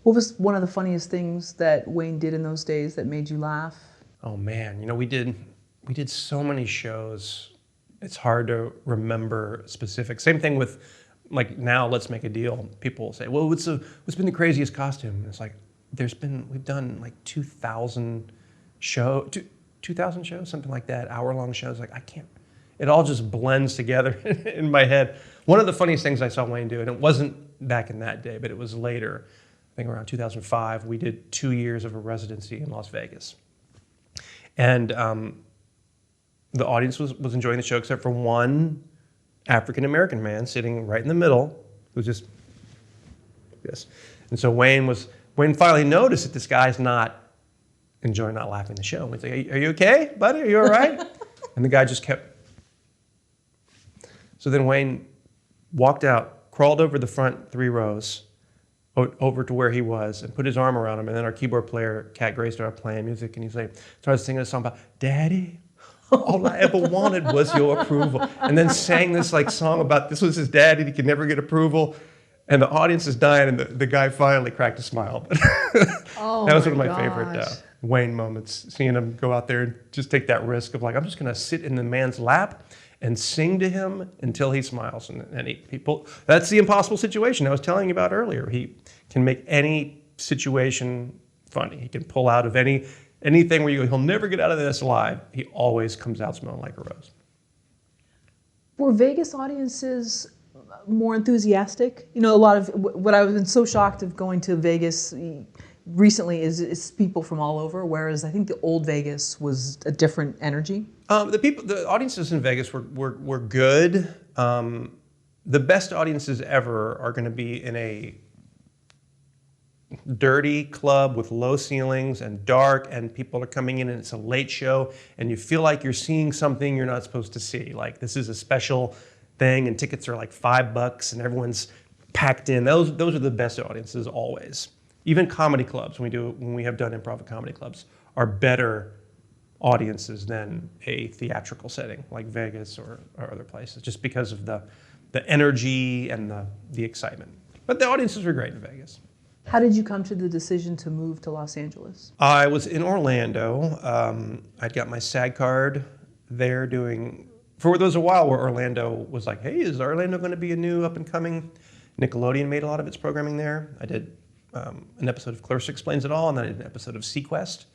What was one of the funniest things that Wayne did in those days that made you laugh? Oh man, you know, we did so many shows. It's hard to remember specifics. Same thing with, like, now Let's Make a Deal. People will say, well, what's been the craziest costume? And it's like, we've done like 2,000 shows, something like that, hour-long shows. Like, I can't, it all just blends together in my head. One of the funniest things I saw Wayne do, and it wasn't back in that day, but it was later, I think around 2005, we did 2 years of a residency in Las Vegas. And the audience was enjoying the show, except for one African-American man sitting right in the middle, who was just this. And so Wayne finally noticed that this guy's not laughing at the show. He's like, are you okay, buddy? Are you all right? And the guy just kept. So then Wayne walked out, crawled over the front 3 rows, over to where he was, and put his arm around him. And then our keyboard player, Cat Gray, started playing music, and he started singing a song about, Daddy, all I ever wanted was your approval. And then sang this like song about this was his daddy, he could never get approval. And the audience is dying, and the guy finally cracked a smile. Oh, that was one of my favorite Wayne moments, seeing him go out there and just take that risk of like, I'm just gonna sit in the man's lap and sing to him until he smiles. That's the impossible situation I was telling you about earlier. He can make any situation funny. He can pull out of anything where you go, he'll never get out of this alive. He always comes out smelling like a rose. Were Vegas audiences more enthusiastic? You know, a lot of what I've been so shocked of going to Vegas recently is people from all over, whereas I think the old Vegas was a different energy. The audiences in Vegas were good. The best audiences ever are going to be in a dirty club with low ceilings and dark, and people are coming in and it's a late show and you feel like you're seeing something you're not supposed to see. Like, this is a special thing and tickets are like $5 and everyone's packed in. Those are the best audiences always. Even comedy clubs, when we have done improv at comedy clubs, are better audiences than a theatrical setting like Vegas or other places, just because of the energy and the excitement. But the audiences were great in Vegas. How did you come to the decision to move to Los Angeles? I was in Orlando. I'd got my SAG card there there was a while where Orlando was like, hey, is Orlando going to be a new up-and-coming? Nickelodeon made a lot of its programming there. I did an episode of Clarissa Explains It All, and then I did an episode of Sequest.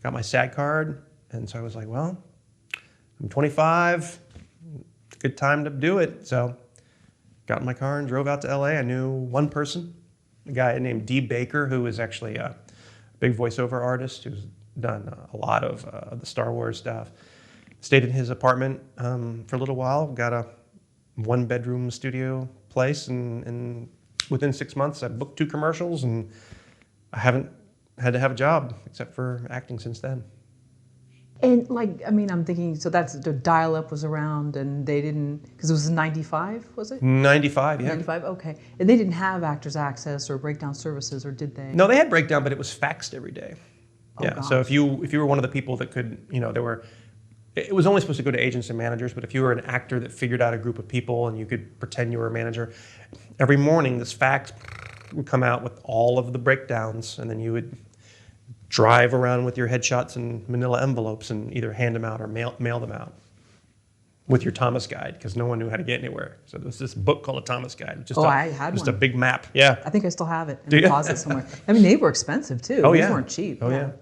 Got my SAG card, and so I was like, well, I'm 25. It's a good time to do it. So got in my car and drove out to LA. I knew one person, a guy named Dee Baker, who is actually a big voiceover artist who's done a lot of the Star Wars stuff. Stayed in his apartment for a little while, got a 1-bedroom studio place, and within 6 months I booked 2 commercials, and I haven't had to have a job except for acting since then. And I'm thinking, so that's the dial-up was around, and they didn't, because it was 95, was it? 95, yeah. 95, okay. And they didn't have Actors Access or Breakdown Services, or did they? No, they had Breakdown, but it was faxed every day. Oh, yeah, gosh. so if you were one of the people that could, it was only supposed to go to agents and managers, but if you were an actor that figured out a group of people and you could pretend you were a manager, every morning this fax would come out with all of the breakdowns, and then you would drive around with your headshots in manila envelopes and either hand them out or mail them out with your Thomas Guide, because no one knew how to get anywhere. So there was this book called a Thomas Guide. I had one. A big map. Yeah. I think I still have it in a closet somewhere. I mean, they were expensive too. Oh, These weren't cheap. Oh, yeah.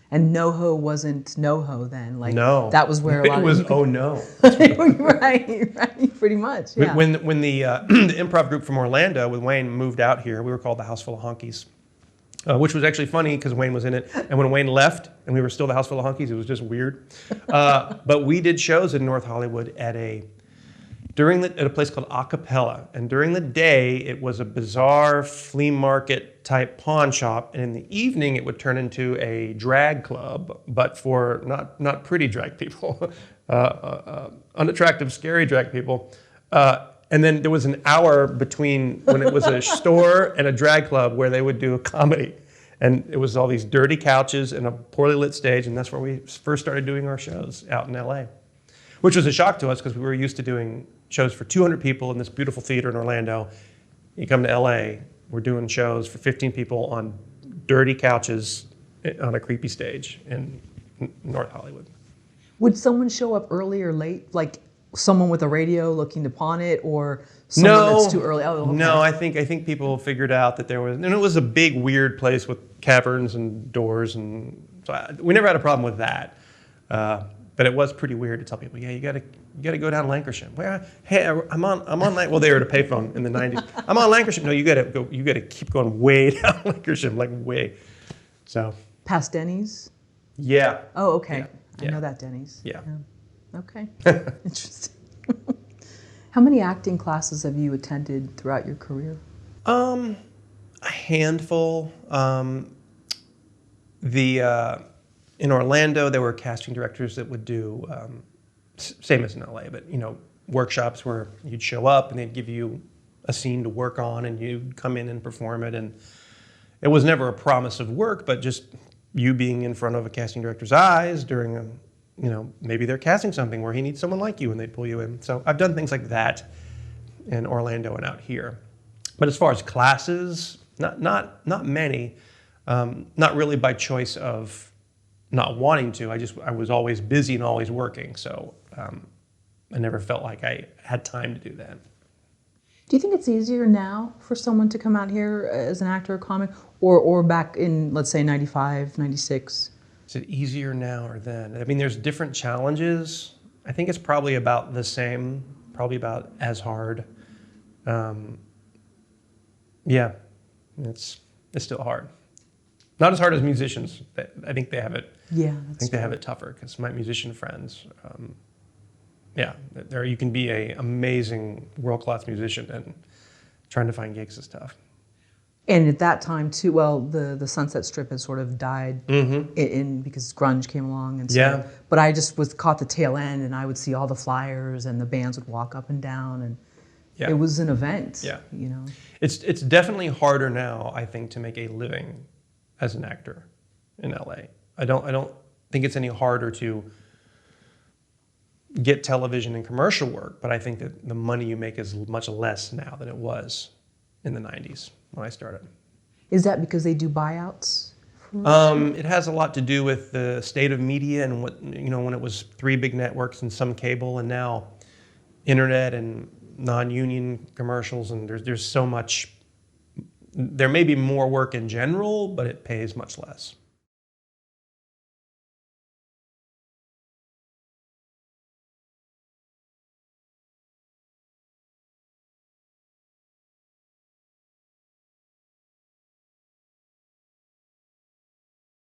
And NoHo wasn't NoHo then. No. That was where a lot it was, oh no. right, pretty much. Yeah. When the improv group from Orlando with Wayne moved out here, we were called the House Full of Honkies, which was actually funny because Wayne was in it. And when Wayne left and we were still the House Full of Honkies, it was just weird. But we did shows in North Hollywood at a place called Acapella. And during the day, it was a bizarre flea market type pawn shop. And in the evening, it would turn into a drag club, but for not pretty drag people, unattractive, scary drag people. And then there was an hour between when it was a store and a drag club where they would do a comedy. And it was all these dirty couches and a poorly lit stage. And that's where we first started doing our shows out in LA, which was a shock to us because we were used to doing shows for 200 people in this beautiful theater in Orlando. You come to LA, we're doing shows for 15 people on dirty couches on a creepy stage in North Hollywood. Would someone show up early or late, like someone with a radio looking to pawn it, or someone No, that's too early? Oh, okay. no. I think people figured out that there was, and it was a big weird place with caverns and doors, and so we never had a problem with that. But it was pretty weird to tell people, yeah, you gotta go down Lancashire. Where? Hey, I'm on well, they were at a payphone in the '90s. I'm on Lancashire. No, you gotta keep going way down Lancashire, like way. So. Past Denny's? Yeah. Oh, okay. Yeah. I know that Denny's. Yeah. Okay. Interesting. How many acting classes have you attended throughout your career? A handful. In Orlando, there were casting directors that would do same as in LA, but workshops where you'd show up and they'd give you a scene to work on, and you'd come in and perform it. And it was never a promise of work, but just you being in front of a casting director's eyes during maybe they're casting something where he needs someone like you and they pull you in. So I've done things like that in Orlando and out here. But as far as classes, not many. Not really by choice of not wanting to. I was always busy and always working. So I never felt like I had time to do that. Do you think it's easier now for someone to come out here as an actor or comic, or back in, let's say, 95, 96? Is it easier now or then? I mean, there's different challenges. I think it's probably about the same, probably about as hard. Yeah, it's still hard. Not as hard as musicians. I think they have it. Yeah, I think they have it tougher because my musician friends. You can be an amazing world-class musician, and trying to find gigs is tough. And at that time too, well, the Sunset Strip had sort of died in because grunge came along, and so. Yeah. But I just was caught the tail end, and I would see all the flyers, and the bands would walk up and down, and it was an event. Yeah. It's definitely harder now, I think, to make a living as an actor in LA. I don't think it's any harder to get television and commercial work, but I think that the money you make is much less now than it was in the 90s when I started. Is that because they do buyouts? It has a lot to do with the state of media and what, when it was 3 big networks and some cable, and now internet and non-union commercials, and there's so much. There may be more work in general, but it pays much less.